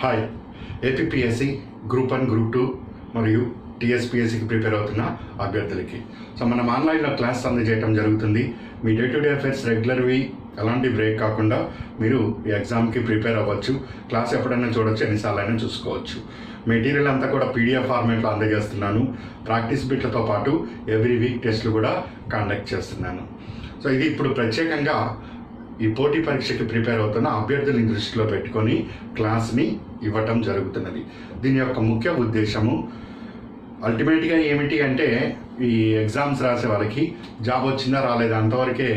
Hi. APPSC group 1 group 2 మరియు టీఎస్పీఎస్సీకి prepare అవుతున్న అభ్యర్థులకి మనం ఆన్లైన్లో క్లాస్ అందజేయడం జరుగుతుంది. మీ డే టు డే అఫైర్స్ రెగ్యులర్వి ఎలాంటి బ్రేక్ కాకుండా మీరు ఈ ఎగ్జామ్కి ప్రిపేర్ అవ్వచ్చు. క్లాస్ ఎప్పుడైనా చూడొచ్చు, ఎన్నిసార్లు అయినా చూసుకోవచ్చు. మెటీరియల్ అంతా కూడా పీడిఎఫ్ ఫార్మేట్లో అందజేస్తున్నాను. ప్రాక్టీస్ బిట్లతో పాటు ఎవ్రీ వీక్ టెస్ట్లు కూడా కండక్ట్ చేస్తున్నాను. సో ఇది ఇప్పుడు ప్రత్యేకంగా ఈ పోటీ పరీక్షకి ప్రిపేర్ అవుతున్న అభ్యర్థులని దృష్టిలో పెట్టుకొని క్లాస్ని ఇవ్వటం జరుగుతున్నది. దీని యొక్క ముఖ్య ఉద్దేశము అల్టిమేట్గా ఏమిటి అంటే, ఈ ఎగ్జామ్స్ రాసే వాళ్ళకి జాబ్ వచ్చిందా రాలేదా అంతవరకే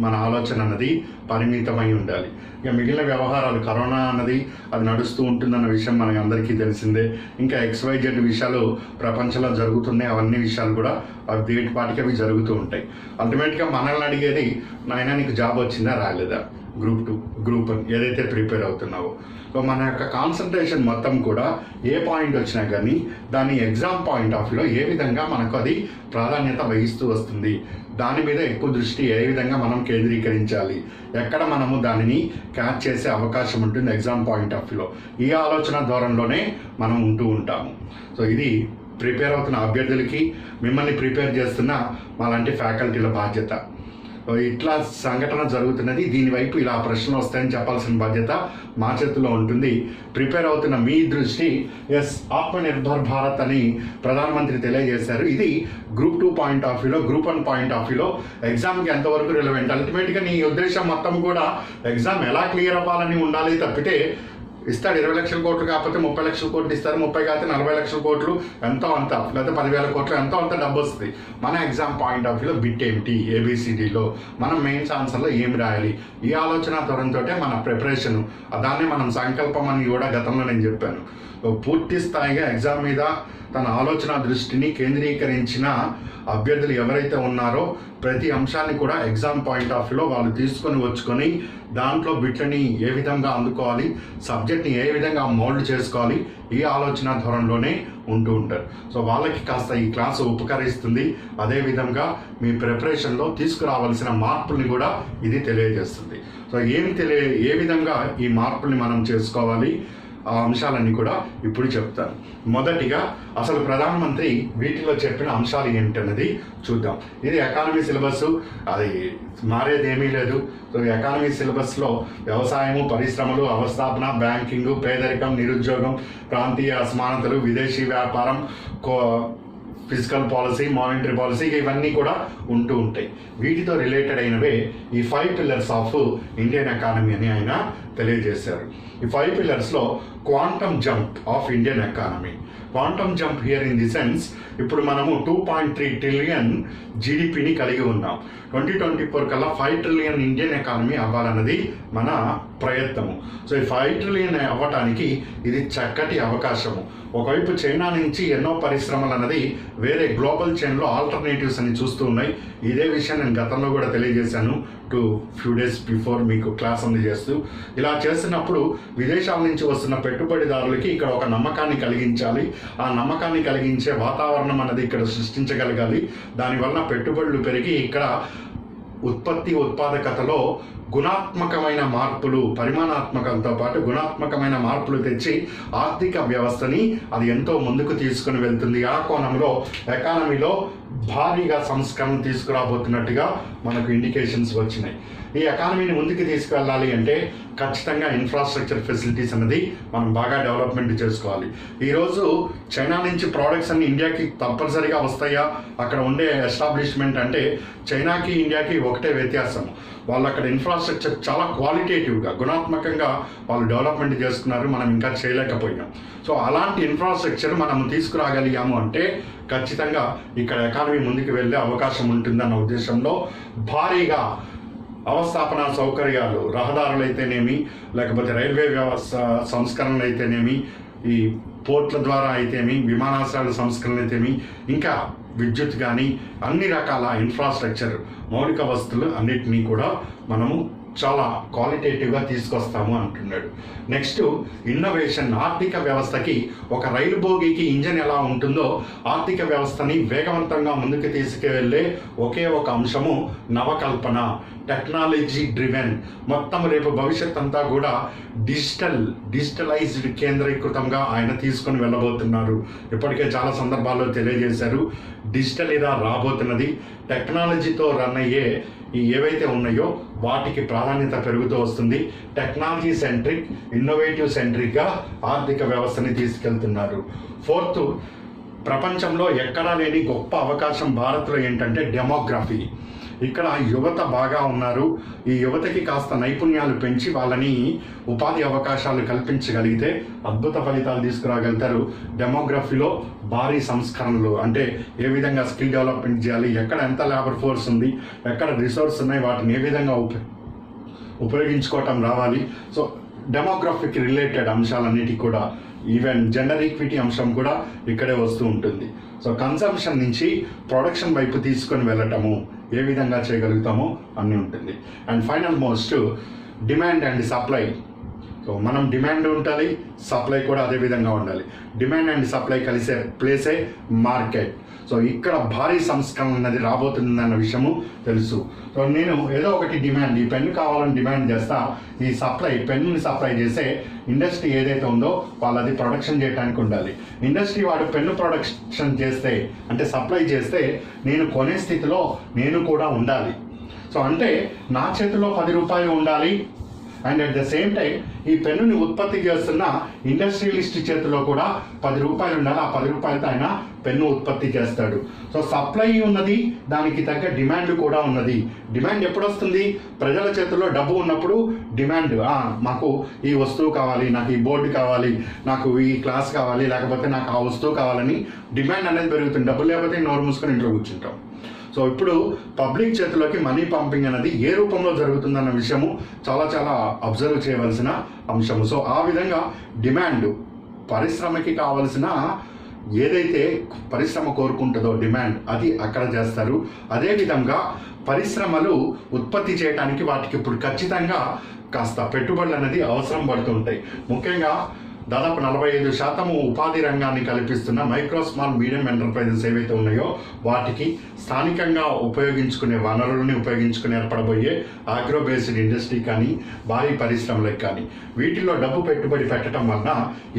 మన ఆలోచన అన్నది పరిమితమై ఉండాలి. ఇక మిగిలిన వ్యవహారాలు, కరోనా అన్నది అది నడుస్తూ ఉంటుందన్న విషయం మనకి అందరికీ తెలిసిందే. ఇంకా XYZ విషయాలు ప్రపంచంలో జరుగుతున్నాయి. అవన్నీ విషయాలు కూడా అవి దేటిపాటికి అవి జరుగుతూ ఉంటాయి. అల్టిమేట్గా మనల్ని అడిగేది, నాయన నీకు జాబ్ వచ్చిందా రాలేదా, గ్రూప్ 2 గ్రూప్ 1 ఏదైతే ప్రిపేర్ అవుతున్నావో. సో మన యొక్క కాన్సన్ట్రేషన్ మొత్తం కూడా ఏ పాయింట్ వచ్చినా కానీ దాని ఎగ్జామ్ పాయింట్ ఆఫ్ వ్యూలో ఏ విధంగా మనకు అది ప్రాధాన్యత వహిస్తూ వస్తుంది, దాని మీద ఎక్కువ దృష్టి ఏ విధంగా మనం కేంద్రీకరించాలి, ఎక్కడ మనము దానిని క్యాచ్ చేసే అవకాశం ఉంటుంది ఎగ్జామ్ పాయింట్ ఆఫ్ వ్యూలో, ఈ ఆలోచన ధోరణిలోనే మనం ఉంటూ ఉంటాము. సో ఇది ప్రిపేర్ అవుతున్న అభ్యర్థులకి, మిమ్మల్ని ప్రిపేర్ చేస్తున్న మాలాంటి ఫ్యాకల్టీల బాధ్యత. ఇట్లా సంఘటన జరుగుతున్నది, దీనివైపు ఇలా ప్రశ్నలు వస్తాయని చెప్పాల్సిన బాధ్యత మా చేతిలో ఉంటుంది. ప్రిపేర్ అవుతున్న మీ దృష్టి ఆత్మనిర్భర్ భారత్ అని ప్రధానమంత్రి తెలియజేశారు. ఇది గ్రూప్ 2 పాయింట్ ఆఫ్ వ్యూలో, గ్రూప్ 1 పాయింట్ ఆఫ్ వ్యూలో ఎగ్జామ్కి ఎంతవరకు రిలవెంట్. అల్టిమేట్గా నీ ఉద్దేశం మొత్తం కూడా ఎగ్జామ్ ఎలా క్లియర్ అవ్వాలని ఉండాలి తప్పితే, ఇస్తాడు 20 లక్షల కోట్లు కాకపోతే 30 లక్షల కోట్లు ఇస్తారు, 30 కాకపోతే 40 లక్షల కోట్లు ఎంతో అంత, లేదా 10,000 కోట్లు ఎంతో అంత డబ్బు వస్తుంది. మన ఎగ్జామ్ పాయింట్ ఆఫ్ వ్యూలో బిట్ ఏమిటి, ABCDలో మనం మెయిన్స్ ఆన్సర్లో ఏమి రాయాలి, ఈ ఆలోచన ధోరణితో మన ప్రిపరేషను, దాన్ని మనం సంకల్పం అని కూడా గతంలో నేను చెప్పాను. పూర్తి స్థాయిగా ఎగ్జామ్ మీద తన ఆలోచన దృష్టిని కేంద్రీకరించిన అభ్యర్థులు ఎవరైతే ఉన్నారో ప్రతి అంశాన్ని కూడా ఎగ్జామ్ పాయింట్ ఆఫ్ వ్యూలో వాళ్ళు తీసుకొని వచ్చుకొని దాంట్లో బిట్లని ఏ విధంగా అందుకోవాలి, సబ్జెక్ట్ని ఏ విధంగా మోల్డ్ చేసుకోవాలి, ఈ ఆలోచన ధోరణిలోనే ఉంటూ ఉంటారు. సో వాళ్ళకి కాస్త ఈ క్లాసు ఉపకరిస్తుంది. అదేవిధంగా మీ ప్రిపరేషన్లో తీసుకురావాల్సిన మార్పుల్ని కూడా ఇది తెలియజేస్తుంది. సో ఏ విధంగా ఈ మార్పుల్ని మనం చేసుకోవాలి, ఆ అంశాలన్నీ కూడా ఇప్పుడు చెప్తాను. మొదటిగా అసలు ప్రధానమంత్రి వీటిలో చెప్పిన అంశాలు ఏంటన్నది చూద్దాం. ఇది ఎకానమీ సిలబస్, అది మారేదేమీ లేదు. సో ఎకానమీ సిలబస్లో వ్యవసాయము, పరిశ్రమలు, అవస్థాపన, బ్యాంకింగ్, పేదరికం, నిరుద్యోగం, ప్రాంతీయ అసమానతలు, విదేశీ వ్యాపారం, ఫిజికల్ పాలసీ, మానిటరీ పాలసీ, ఇవన్నీ కూడా ఉంటూ ఉంటాయి. వీటితో రిలేటెడ్ అయినవే ఈ 5 పిల్లర్స్ ఆఫ్ ఇండియన్ ఎకానమీ అని ఆయన తెలియజేశారు. ఈ 5 పిల్లర్స్లో quantum jump of Indian economy. Quantum jump here in the sense, ఇప్పుడు మనము 2.3 ట్రిలియన్ జీడిపిని కలిగి ఉన్నాం. 2024 కల్లా 5 ట్రిలియన్ ఇండియన్ ఎకానమీ అవ్వాలన్నది మన ప్రయత్నము. సో ఈ 5 ట్రిలియన్ అవ్వటానికి ఇది చక్కటి అవకాశము. ఒకవైపు చైనా నుంచి ఎన్నో పరిశ్రమలు అన్నది వేరే గ్లోబల్ చైన్లో ఆల్టర్నేటివ్స్ అని చూస్తూ ఉన్నాయి. ఇదే విషయం నేను గతంలో కూడా తెలియజేశాను, ఫ్యూ డేస్ బిఫోర్ మీకు క్లాస్ అందజేస్తూ. ఇలా చేస్తున్నప్పుడు విదేశాల నుంచి వస్తున్న పెట్టుబడిదారులకి ఇక్కడ ఒక నమ్మకాన్ని కలిగించాలి. ఆ నమ్మకాన్ని కలిగించే వాతావరణం అన్నది ఇక్కడ సృష్టించగలగాలి. దానివల్ల పెట్టుబడులు పెరిగి ఇక్కడ ఉత్పాదకతలో గుణాత్మకమైన మార్పులు, పరిమాణాత్మకంతో పాటు గుణాత్మకమైన మార్పులు తెచ్చి ఆర్థిక వ్యవస్థని అది ఎంతో ముందుకు తీసుకుని వెళ్తుంది. ఆ కోణంలో ఎకానమీలో భారీగా సంస్కరణ తీసుకురాబోతున్నట్టుగా మనకు ఇండికేషన్స్ వచ్చినాయి. ఈ ఎకానమీని ముందుకు తీసుకువెళ్ళాలి అంటే ఖచ్చితంగా ఇన్ఫ్రాస్ట్రక్చర్ ఫెసిలిటీస్ అనేది మనం బాగా డెవలప్మెంట్ చేసుకోవాలి. ఈరోజు చైనా నుంచి ప్రోడక్ట్స్ అన్ని ఇండియాకి తప్పనిసరిగా వస్తాయా? అక్కడ ఉండే ఎస్టాబ్లిష్మెంట్ అంటే చైనాకి ఇండియాకి ఒకటే వ్యత్యాసం, వాళ్ళు అక్కడ ఇన్ఫ్రాస్ట్రక్చర్ చాలా క్వాలిటేటివ్గా, గుణాత్మకంగా వాళ్ళు డెవలప్మెంట్ చేసుకున్నారు, మనం ఇంకా చేయలేకపోయాం. సో అలాంటి ఇన్ఫ్రాస్ట్రక్చర్ మనం తీసుకురాగలిగాము అంటే ఖచ్చితంగా ఇక్కడ ఎకానమీ ముందుకు వెళ్ళే అవకాశం ఉంటుందన్న ఉద్దేశంలో భారీగా అవస్థాపన సౌకర్యాలు, రహదారులు అయితేనేమి, లేకపోతే రైల్వే వ్యవస్థ సంస్కరణలు అయితేనేమి, ఈ పోర్ట్ల ద్వారా అయితేమి, విమానాశ్రయాల సంస్కరణలు అయితేమి, ఇంకా విద్యుత్ కానీ అన్ని రకాల ఇన్ఫ్రాస్ట్రక్చర్, మౌలిక వసతులు అన్నిటినీ కూడా మనము చాలా క్వాలిటేటివ్గా తీసుకొస్తాము అంటున్నాడు. Next innovation. ఆర్థిక వ్యవస్థకి ఒక రైలు బోగికి ఇంజన్ ఎలా ఉంటుందో ఆర్థిక వ్యవస్థని వేగవంతంగా ముందుకు తీసుకువెళ్ళే ఒకే ఒక అంశము నవకల్పన, టెక్నాలజీ డ్రివెన్. మొత్తం రేపు భవిష్యత్ అంతా కూడా డిజిటలైజ్డ్ కేంద్రీకృతంగా ఆయన తీసుకొని వెళ్ళబోతున్నారు. ఇప్పటికే చాలా సందర్భాల్లో తెలియజేశారు. డిజిటల్ ఇరా రాబోతున్నది. టెక్నాలజీతో రన్ అయ్యే ఏవైతే ఉన్నాయో వాటికి ప్రాధాన్యత పెరుగుతూ వస్తుంది. టెక్నాలజీ సెంట్రిక్, ఇన్నోవేటివ్ సెంట్రిక్గా ఆర్థిక వ్యవస్థని తీసుకెళ్తున్నారు. ఫోర్త్, ప్రపంచంలో ఎక్కడా లేని గొప్ప అవకాశం భారత్లో ఏంటంటే డెమోగ్రఫీ. ఇక్కడ యువత బాగా ఉన్నారు. ఈ యువతకి కాస్త నైపుణ్యాలు పెంచి వాళ్ళని ఉపాధి అవకాశాలు కల్పించగలిగితే అద్భుత ఫలితాలు తీసుకురాగలుగుతారు. డెమోగ్రఫీలో భారీ సంస్కరణలు, అంటే ఏ విధంగా స్కిల్ డెవలప్మెంట్ చేయాలి, ఎక్కడ ఎంత లేబర్ ఫోర్స్ ఉంది, ఎక్కడ రిసోర్స్ ఉన్నాయి, వాటిని ఏ విధంగా ఉపయోగించుకోవటం రావాలి. సో డెమోగ్రఫీకి రిలేటెడ్ అంశాలన్నిటికీ కూడా, ఈవెన్ జెండర్ ఈక్విటీ అంశం కూడా ఇక్కడే వస్తూ ఉంటుంది. సో కన్సంప్షన్ నుంచి ప్రొడక్షన్ వైపు తీసుకొని వెళ్ళటము ఏ విధంగా చేయగలుగుతామో అన్నీ ఉంటుంది. And final most demand and supply. So మనం డిమాండ్ ఉండాలి, సప్లై కూడా అదే విధంగా ఉండాలి. డిమాండ్ అండ్ సప్లై కలిసే ప్లేసే మార్కెట్. సో ఇక్కడ భారీ సంస్కరణ అనేది రాబోతుందన్న విషయము తెలుసు. సో నేను ఏదో ఒకటి డిమాండ్, ఈ పెన్ను కావాలని డిమాండ్ చేస్తా, ఈ పెన్నుని సప్లై చేసే ఇండస్ట్రీ ఏదైతే ఉందో వాళ్ళు అది ప్రొడక్షన్ చేయడానికి ఉండాలి. ఇండస్ట్రీ వాడు పెన్ను ప్రొడక్షన్ చేస్తే, అంటే సప్లై చేస్తే, నేను కొనే స్థితిలో నేను కూడా ఉండాలి. సో అంటే నా చేతిలో 10 రూపాయలు ఉండాలి. And at the same time ఈ పెన్నుని ఉత్పత్తి చేస్తున్న ఇండస్ట్రియలిస్ట్ చేతిలో కూడా 10 రూపాయలు ఉండాలి. ఆ 10 రూపాయలతో ఆయన పెన్ను ఉత్పత్తి చేస్తాడు. సో సప్లై ఉన్నది, దానికి తగ్గ డిమాండ్ కూడా ఉన్నది. డిమాండ్ ఎప్పుడు వస్తుంది? ప్రజల చేతుల్లో డబ్బు ఉన్నప్పుడు డిమాండ్, మాకు ఈ వస్తువు కావాలి, నాకు ఈ బోర్డు కావాలి, నాకు ఈ క్లాస్ కావాలి, లేకపోతే నాకు ఆ వస్తువు కావాలని డిమాండ్ అనేది పెరుగుతుంది. డబ్బు లేకపోతే నోరు మూసుకొని ఇంట్లో కూర్చుంటాం. సో ఇప్పుడు పబ్లిక్ చేతిలోకి మనీ పంపింగ్ అనేది ఏ రూపంలో జరుగుతుందన్న విషయము చాలా చాలా అబ్జర్వ్ చేయవలసిన అంశము. సో ఆ విధంగా డిమాండ్, పరిశ్రమకి కావలసిన ఏదైతే పరిశ్రమ కోరుకుంటుందో డిమాండ్, అది అక్కడ చేస్తారు. అదేవిధంగా పరిశ్రమలు ఉత్పత్తి చేయడానికి వాటికి ఇప్పుడు ఖచ్చితంగా కాస్త పెట్టుబడులు అనేది అవసరం పడుతుంటాయి. ముఖ్యంగా దాదాపు 45% ఉపాధి రంగాన్ని కల్పిస్తున్న మైక్రో స్మాల్ మీడియం ఎంటర్ప్రైజెస్ ఏవైతే ఉన్నాయో వాటికి స్థానికంగా ఉపయోగించుకునే వనరులని ఉపయోగించుకుని ఏర్పడబోయే ఆగ్రో బేస్డ్ ఇండస్ట్రీ కానీ, భారీ పరిశ్రమలకు కానీ, వీటిల్లో డబ్బు పెట్టుబడి పెట్టడం వలన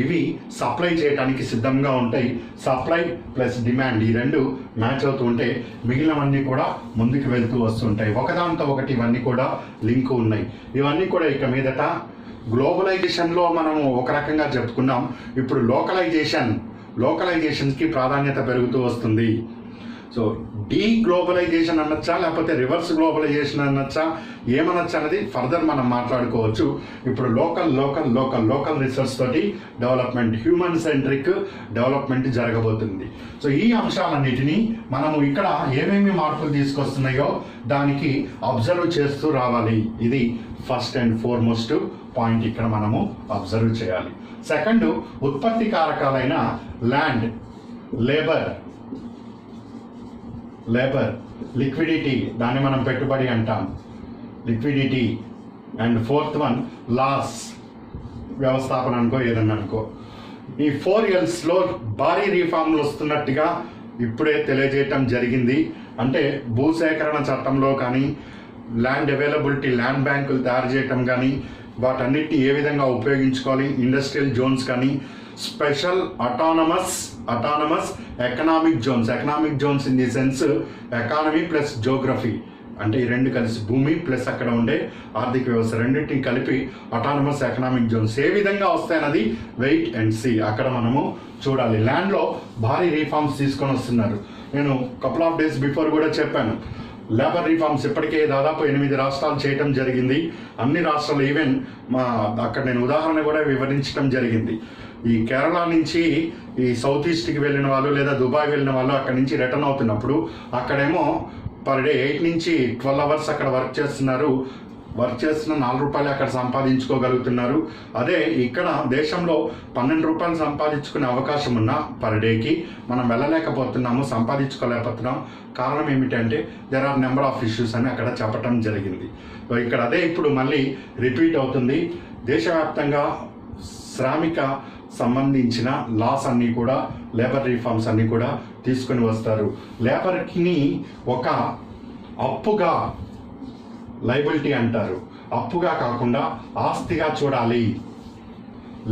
ఇవి సప్లై చేయడానికి సిద్ధంగా ఉంటాయి. సప్లై ప్లస్ డిమాండ్ ఈ రెండు మ్యాచ్ అవుతూ ఉంటే మిగిలినవన్నీ కూడా ముందుకు వెళ్తూ వస్తుంటాయి. ఒకదాంతో ఒకటి ఇవన్నీ కూడా లింక్ ఉన్నాయి. ఇవన్నీ కూడా ఇక మీదట గ్లోబలైజేషన్లో మనము ఒక రకంగా చెప్పుకున్నాం. ఇప్పుడు లోకలైజేషన్కి ప్రాధాన్యత పెరుగుతూ వస్తుంది. సో గ్లోబలైజేషన్ అనొచ్చా, లేకపోతే రివర్స్ గ్లోబలైజేషన్ అనొచ్చా, ఏమనొచ్చా అనేది ఫర్దర్ మనం మాట్లాడుకోవచ్చు. ఇప్పుడు లోకల్ రిసోర్స్ తోటి డెవలప్మెంట్, హ్యూమన్ సెంట్రిక్ డెవలప్మెంట్ జరగబోతుంది. సో ఈ అంశాలన్నిటినీ మనము ఇక్కడ ఏమేమి మార్పులు తీసుకొస్తున్నాయో దానికి అబ్జర్వ్ చేస్తూ రావాలి. ఇది ఫస్ట్ అండ్ ఫార్మోస్ట్ పాయింట్ ఇక్కడ మనము అబ్జర్వ్ చేయాలి. సెకండ్, ఉత్పత్తి కారకాలైన ల్యాండ్, లేబర్, లిక్విడిటీ, దాన్ని మనం పెట్టుబడి అంటాం, liquidity. And fourth one last, వ్యవస్థాపన అనుకో, ఏదన్నా అనుకో. ఈ 4 yearsలో భారీ రీఫార్మ్లు వస్తున్నట్టుగా ఇప్పుడే తెలియజేయటం జరిగింది. అంటే భూసేకరణ చట్టంలో కానీ, ల్యాండ్ అవైలబిలిటీ, ల్యాండ్ బ్యాంకులు తయారు చేయటం కానీ, వాటన్నిటిని ఏ విధంగా ఉపయోగించుకోవాలి, ఇండస్ట్రియల్ జోన్స్ కానీ, special autonomous economic zones in the sense economy plus geography, అంటే ఈ రెండు కలిసి భూమి ప్లస్ అక్కడ ఉండే ఆర్థిక వ్యవస్థ రెండింటిని కలిపి అటానమస్ ఎకనామిక్ జోన్స్ ఏ విధంగా వస్తాయన్నది వెయిట్ అండ్ సీ, అక్కడ మనము చూడాలి. ల్యాండ్లో భారీ రీఫార్మ్స్ తీసుకొని వస్తున్నారు. నేను కపుల్ ఆఫ్ డేస్ బిఫోర్ కూడా చెప్పాను, లేబర్ రిఫార్మ్స్ ఇప్పటికే దాదాపు 8 రాష్ట్రాలు చేయటం జరిగింది. అన్ని రాష్ట్రాలు, ఈవెన్ అక్కడ నేను ఉదాహరణ కూడా వివరించడం జరిగింది. ఈ కేరళ నుంచి ఈ సౌత్ ఈస్ట్కి వెళ్ళిన వాళ్ళు లేదా దుబాయ్ వెళ్ళిన వాళ్ళు అక్కడి నుంచి రిటర్న్ అవుతున్నప్పుడు అక్కడేమో పర్ డే 8 నుంచి 12 hours అక్కడ వర్క్ చేస్తున్నారు. వర్క్ చేస్తున్న 4 రూపాయలు అక్కడ సంపాదించుకోగలుగుతున్నారు. అదే ఇక్కడ దేశంలో 12 రూపాయలు సంపాదించుకునే అవకాశం ఉన్న పర్ డేకి మనం వెళ్ళలేకపోతున్నాము, సంపాదించుకోలేకపోతున్నాం. కారణం ఏమిటంటే there are number of issues అని అక్కడ చెప్పటం జరిగింది. సో ఇక్కడ అదే ఇప్పుడు మళ్ళీ రిపీట్ అవుతుంది. దేశవ్యాప్తంగా శ్రామిక సంబంధించిన లాస్ అన్నీ కూడా, లేబర్ రిఫార్మ్స్ అన్నీ కూడా తీసుకొని వస్తారు. లేబర్కి ఒక అప్పుగా, లైబిలిటీ అంటారు, అప్పుగా కాకుండా ఆస్తిగా చూడాలి.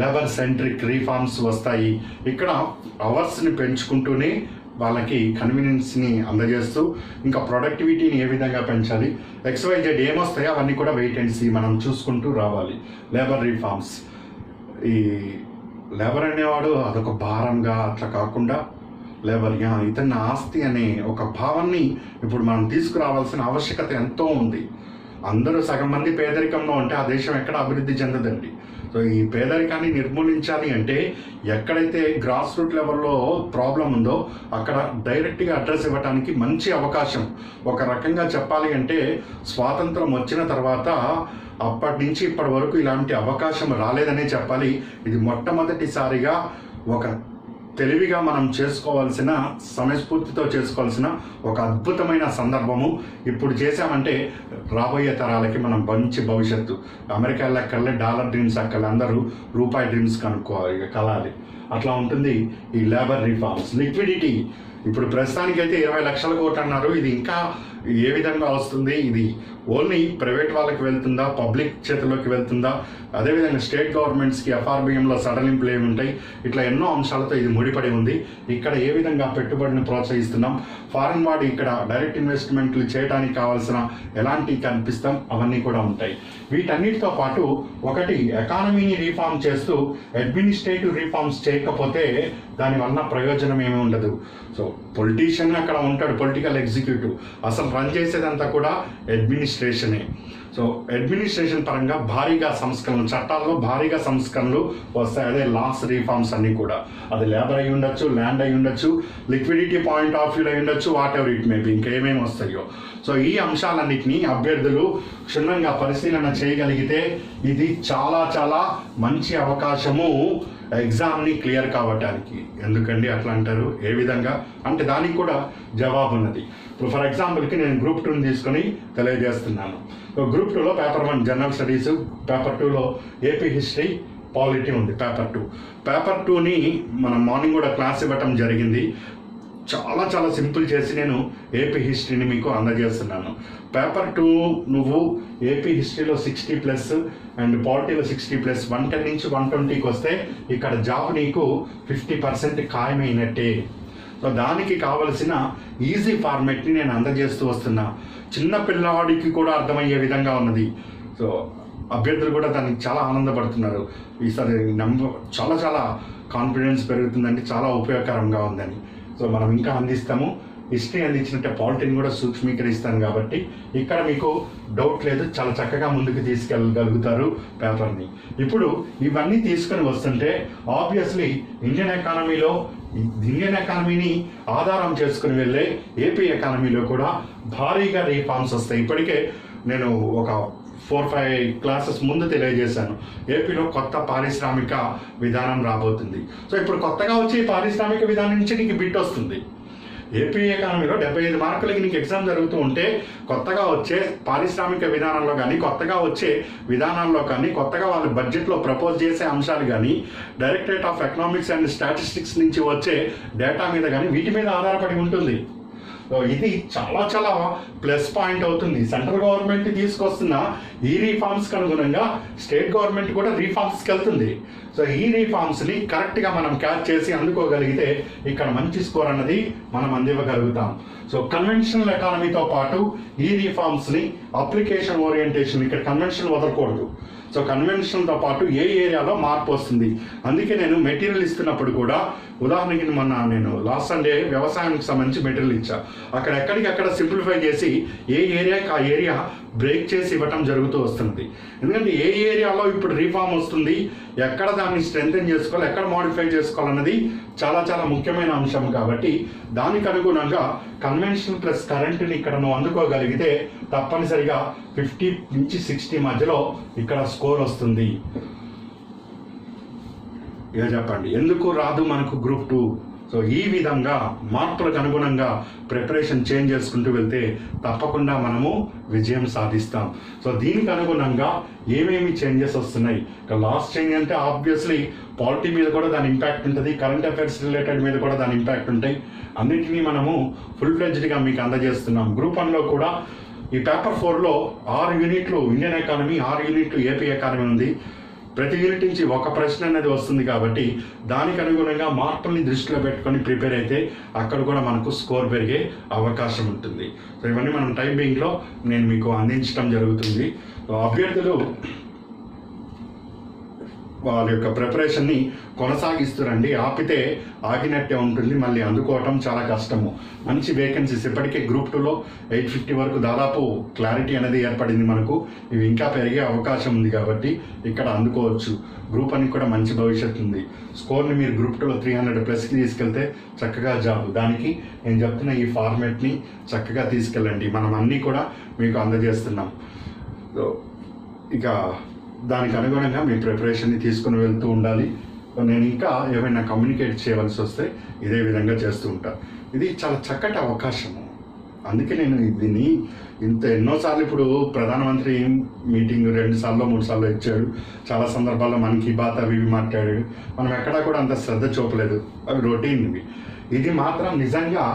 లేబర్ సెంట్రిక్ రిఫార్మ్స్ వస్తాయి. ఇక్కడ అవర్స్ని పెంచుకుంటూనే వాళ్ళకి కన్వీనియన్స్ని అందజేస్తూ ఇంకా ప్రొడక్టివిటీని ఏ విధంగా పెంచాలి, XYZ ఏమొస్తాయో అవన్నీ కూడా వెయిట్ అండ్ సీ మనం చూసుకుంటూ రావాలి. లేబర్ రిఫార్మ్స్, ఈ లేబర్ అనేవాడు అదొక భారంగా అట్లా కాకుండా లేబర్ ఇతని ఆస్తి అనే ఒక భావాన్ని ఇప్పుడు మనం తీసుకురావాల్సిన ఆవశ్యకత ఎంతో ఉంది. అందరూ సగం మంది పేదరికంలో ఉంటే ఆ దేశం ఎక్కడ అభివృద్ధి చెందదండి. సో ఈ పేదరికాన్ని నిర్మూలించాలి అంటే ఎక్కడైతే గ్రాస్ రూట్ లెవెల్లో ప్రాబ్లం ఉందో అక్కడ డైరెక్ట్గా అడ్రస్ ఇవ్వడానికి మంచి అవకాశం. ఒక రకంగా చెప్పాలి అంటే స్వాతంత్రం వచ్చిన తర్వాత అప్పటి నుంచి ఇప్పటి వరకు ఇలాంటి అవకాశం రాలేదనే చెప్పాలి. ఇది మొట్టమొదటిసారిగా ఒక తెలివిగా మనం చేసుకోవాల్సిన, సమయస్ఫూర్తితో చేసుకోవాల్సిన ఒక అద్భుతమైన సందర్భము. ఇప్పుడు చేసామంటే రాబోయే తరాలకి మనం మంచి భవిష్యత్తు. అమెరికా వెళ్ళక్కర్లే, డాలర్ డ్రీమ్స్ అక్కర్లే, అందరూ రూపాయి డ్రీమ్స్ కనుక్కోవాలి, కలాలి. అట్లా ఉంటుంది ఈ లేబర్ రిఫార్మ్స్. లిక్విడిటీ ఇప్పుడు ప్రస్తుతానికైతే 20 లక్షల కోట్లు అన్నారు. ఇది ఇంకా ఏ విధంగా వస్తుంది? ఇది ఓన్లీ ప్రైవేట్ వాళ్ళకి వెళ్తుందా, పబ్లిక్ చేతిలోకి వెళ్తుందా? అదేవిధంగా స్టేట్ గవర్నమెంట్స్కి FRBMలో సడలింపులు ఏమి ఉంటాయి? ఇట్లా ఎన్నో అంశాలతో ఇది ముడిపడి ఉంది. ఇక్కడ ఏ విధంగా పెట్టుబడిని ప్రోత్సహిస్తున్నాం, ఫారెన్ వాడి ఇక్కడ డైరెక్ట్ ఇన్వెస్ట్మెంట్లు చేయడానికి కావాల్సిన ఎలాంటి కనిపిస్తాం, అవన్నీ కూడా ఉంటాయి. వీటన్నిటితో పాటు ఒకటి, ఎకానమీని రీఫార్మ్ చేస్తూ అడ్మినిస్ట్రేటివ్ రిఫార్మ్స్ చేయకపోతే దానివల్ల ప్రయోజనం ఏమీ ఉండదు. సో పొలిటీషియన్ అక్కడ ఉంటాడు, పొలిటికల్ ఎగ్జిక్యూటివ్, అసలు రన్ చేసేదంతా కూడా అడ్మినిస్ట్రేషనే. సో అడ్మినిస్ట్రేషన్ పరంగా భారీగా సంస్కరణలు, చట్టాల్లో భారీగా సంస్కరణలు వస్తాయి. అదే లాస్ రిఫార్మ్స్ అన్నీ కూడా, అది లేబర్ అయి ఉండొచ్చు, ల్యాండ్ అయి ఉండొచ్చు, లిక్విడిటీ పాయింట్ ఆఫ్ వ్యూలో అయి ఉండొచ్చు, వాట్ ఎవర్ ఇట్ మేబీ, ఇంకేమేమి వస్తాయో. సో ఈ అంశాలన్నింటినీ అభ్యర్థులు క్షుణ్ణంగా పరిశీలన చేయగలిగితే ఇది చాలా చాలా మంచి అవకాశము ఎగ్జామ్ని క్లియర్ కావటానికి. ఎందుకండి అట్లా అంటారు? ఏ విధంగా అంటే దానికి కూడా జవాబు ఉన్నది. ఇప్పుడు ఫర్ ఎగ్జాంపుల్కి నేను గ్రూప్ 2ని తీసుకొని తెలియజేస్తున్నాను. గ్రూప్ 2లో పేపర్ 1 జనరల్ స్టడీస్, పేపర్ 2లో ఏపీ హిస్టరీ, పాలిటీ ఉంది. పేపర్ 2ని మనం మార్నింగ్ కూడా క్లాస్ ఇవ్వటం జరిగింది. చాలా చాలా సింపుల్ చేసి నేను ఏపీ హిస్టరీని మీకు అందజేస్తున్నాను. పేపర్ 2 నువ్వు ఏపీ హిస్టరీలో 60+ అండ్ పాలిటీలో 60+, 110 నుంచి 120కి వస్తే ఇక్కడ జాబ్ నీకు 50% ఖాయమైనట్టే. సో దానికి కావలసిన ఈజీ ఫార్మేట్ని నేను అందజేస్తూ వస్తున్నా. చిన్న పిల్లవాడికి కూడా అర్థమయ్యే విధంగా ఉన్నది. సో అభ్యర్థులు కూడా దానికి చాలా ఆనందపడుతున్నారు. ఈసారి చాలా చాలా కాన్ఫిడెన్స్ పెరుగుతుందండి, చాలా ఉపయోగకరంగా ఉందని. సో మనం ఇంకా అందిస్తాము. హిస్టరీ అందించినట్టే పాలిటీని కూడా సూక్ష్మీకరిస్తాను కాబట్టి ఇక్కడ మీకు డౌట్ లేదు, చాలా చక్కగా ముందుకు తీసుకెళ్ళగలుగుతారు పేపర్ని. ఇప్పుడు ఇవన్నీ తీసుకొని వస్తుంటే ఆబ్వియస్లీ ఇండియన్ ఎకానమీని ఆధారం చేసుకుని వెళ్ళే ఏపీ ఎకానమీలో కూడా భారీగా రిఫార్మ్స్ వస్తాయి. ఇప్పటికే నేను ఒక 4-5 క్లాసెస్ ముందు తెలియజేశాను. ఏపీలో కొత్త పారిశ్రామిక విధానం రాబోతుంది. సో ఇప్పుడు కొత్తగా వచ్చే పారిశ్రామిక విధానం నుంచి నీకు బిట్ వస్తుంది. ఏపీ ఎకానమీలో 75 మార్కులకి నీకు ఎగ్జామ్ జరుగుతూ ఉంటే కొత్తగా వచ్చే పారిశ్రామిక విధానంలో కానీ, కొత్తగా వచ్చే విధానాల్లో కానీ, కొత్తగా వాళ్ళు బడ్జెట్లో ప్రపోజ్ చేసే అంశాలు కానీ, directorate of economics and statistics నుంచి వచ్చే డేటా మీద కానీ వీటి మీద ఆధారపడి ఉంటుంది. ఇది చాలా చాలా ప్లస్ పాయింట్ అవుతుంది. సెంట్రల్ గవర్నమెంట్ తీసుకొస్తున్న ఈ రిఫార్మ్స్కి అనుగుణంగా స్టేట్ గవర్నమెంట్ కూడా రిఫార్మ్స్కి వెళ్తుంది. సో ఈ రిఫార్మ్స్ని కరెక్ట్గా మనం క్యాచ్ చేసి అందుకోగలిగితే ఇక్కడ మంచి స్కోర్ అన్నది మనం అందివ్వగలుగుతాం. సో కన్వెన్షనల్ ఎకానమీతో పాటు ఈ రిఫార్మ్స్ని అప్లికేషన్ ఓరియంటేషన్, ఇక్కడ కన్వెన్షన్ వదలకూడదు. సో కన్వెన్షన్తో పాటు ఏ ఏరియాలో మార్పు వస్తుంది. అందుకే నేను మెటీరియల్ ఇస్తున్నప్పుడు కూడా, ఉదాహరణకి మొన్న నేను లాస్ట్ సండే వ్యవసాయానికి సంబంధించి మెటీరియల్ ఇచ్చా. అక్కడ ఎక్కడికక్కడ సింప్లిఫై చేసి ఏ ఏరియాకి ఆ ఏరియా బ్రేక్ చేసి ఇవ్వటం జరుగుతూ వస్తుంది. ఎందుకంటే ఏ ఏరియాలో ఇప్పుడు రిఫార్మ్ వస్తుంది, ఎక్కడ దాన్ని స్ట్రెంథెన్ చేసుకోవాలి, ఎక్కడ మోడిఫై చేసుకోవాలన్నది చాలా చాలా ముఖ్యమైన అంశం కాబట్టి దానికి అనుగుణంగా కన్వెన్షనల్ ప్లస్ కరెంట్ని ఇక్కడ నువ్వు అందుకోగలిగితే తప్పనిసరిగా 50 నుంచి 60 మధ్యలో ఇక్కడ స్కోర్ వస్తుంది. ఇక చెప్పండి ఎందుకు రాదు మనకు గ్రూప్ 2. సో ఈ విధంగా మార్పులకు అనుగుణంగా ప్రిపరేషన్ చేంజ్ చేసుకుంటూ వెళ్తే తప్పకుండా మనము విజయం సాధిస్తాం. సో దీనికి అనుగుణంగా ఏమేమి చేంజెస్ వస్తున్నాయి, ఇక లాస్ట్ చేంజ్ అంటే ఆబ్వియస్లీ పాలిటీ మీద కూడా దాని ఇంపాక్ట్ ఉంటుంది, కరెంట్ అఫైర్స్ రిలేటెడ్ మీద కూడా దాని ఇంపాక్ట్ ఉంటాయి. అన్నిటినీ మనము ఫుల్ ఫ్లెడ్జ్డ్గా మీకు అందజేస్తున్నాం. గ్రూప్ 1లో కూడా ఈ పేపర్ 4లో 6 యూనిట్లు ఇండియన్ ఎకానమీ, 6 యూనిట్లు ఏపీ ఎకానమీ ఉంది. ప్రతి యూనిట్ నుంచి ఒక ప్రశ్న అనేది వస్తుంది కాబట్టి దానికి అనుగుణంగా మార్పుల్ని దృష్టిలో పెట్టుకొని ప్రిపేర్ అయితే అక్కడ కూడా మనకు స్కోర్ పెరిగే అవకాశం ఉంటుంది. సో ఇవన్నీ మనం టైం బీయింగ్లో నేను మీకు అందించడం జరుగుతుంది. అభ్యర్థులు వాళ్ళ యొక్క ప్రిపరేషన్ని కొనసాగిస్తురండి. ఆపితే ఆగినట్టే ఉంటుంది, మళ్ళీ అందుకోవటం చాలా కష్టము. మంచి వేకెన్సీస్ ఇప్పటికే గ్రూప్ 2లో 850 వరకు దాదాపు క్లారిటీ అనేది ఏర్పడింది మనకు. ఇవి ఇంకా పెరిగే అవకాశం ఉంది కాబట్టి ఇక్కడ అందుకోవచ్చు. గ్రూప్ 1 కూడా మంచి భవిష్యత్తు ఉంది. స్కోర్ని మీరు గ్రూప్ 2లో 300+కి తీసుకెళ్తే చక్కగా జాబ్. దానికి నేను చెప్తున్న ఈ ఫార్మేట్ని చక్కగా తీసుకెళ్ళండి. మనం అన్నీ కూడా మీకు అందజేస్తున్నాం. ఇక దానికి అనుగుణంగా మీ ప్రిపరేషన్ని తీసుకుని వెళ్తూ ఉండాలి. నేను ఇంకా ఏమైనా కమ్యూనికేట్ చేయవలసి వస్తే ఇదే విధంగా చేస్తూ ఉంటాను. ఇది చాలా చక్కటి అవకాశము. అందుకే నేను దీన్ని ఎన్నోసార్లు ఇప్పుడు ప్రధానమంత్రి మీటింగ్ 2 సార్లు 3 సార్లు ఇచ్చాడు. చాలా సందర్భాల్లో మనకి బాత్ అవి మాట్లాడాడు. మనం ఎక్కడా కూడా అంత శ్రద్ధ చూపలేదు, అవి రొటీన్వి. ఇది మాత్రం నిజంగా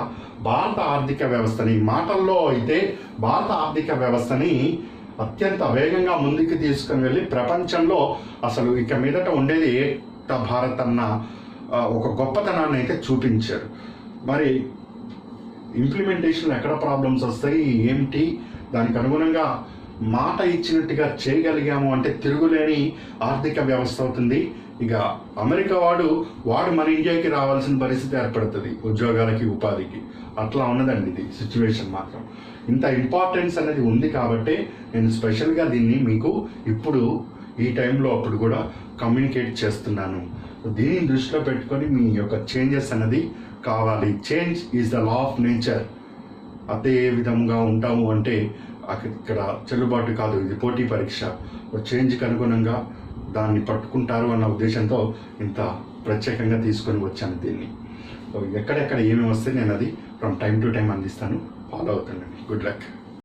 భారత ఆర్థిక వ్యవస్థని, మాటల్లో అయితే భారత ఆర్థిక వ్యవస్థని అత్యంత వేగంగా ముందుకు తీసుకుని వెళ్ళి ప్రపంచంలో అసలు ఇక మీదట ఉండేది ఏక భారత్ అన్న ఒక గొప్పతనాన్ని అయితే చూపించారు. మరి ఇంప్లిమెంటేషన్లో ఎక్కడ ప్రాబ్లమ్స్ వస్తాయి ఏమిటి, దానికి అనుగుణంగా మాట ఇచ్చినట్టుగా చేయగలిగాము అంటే తిరుగులేని ఆర్థిక వ్యవస్థ అవుతుంది. ఇక అమెరికా వాడు మన ఇండియాకి రావాల్సిన పరిస్థితి ఏర్పడుతుంది, ఉద్యోగాలకి ఉపాధికి. అట్లా ఉన్నదండి ఇది సిచ్యువేషన్. మాత్రం ఇంత ఇంపార్టెన్స్ అనేది ఉంది కాబట్టి నేను స్పెషల్గా దీన్ని మీకు ఇప్పుడు ఈ టైంలో అప్పుడు కూడా కమ్యూనికేట్ చేస్తున్నాను. దీన్ని దృష్టిలో పెట్టుకొని మీ యొక్క చేంజెస్ అనేది కావాలి. Change is the law of nature. అదే విధంగా ఉంటాము అంటే ఇక్కడ చెల్లుబాటు కాదు. ఇది పోటీ పరీక్ష. చేంజ్కి అనుగుణంగా దాన్ని పట్టుకుంటారు అన్న ఉద్దేశంతో ఇంత ప్రత్యేకంగా తీసుకొని వచ్చాను దీన్ని. ఎక్కడెక్కడ ఏమేమి వస్తే నేను అది ఫ్రమ్ టైం టు టైం అందిస్తాను. ఫాలో అవుతుండండి. Good luck.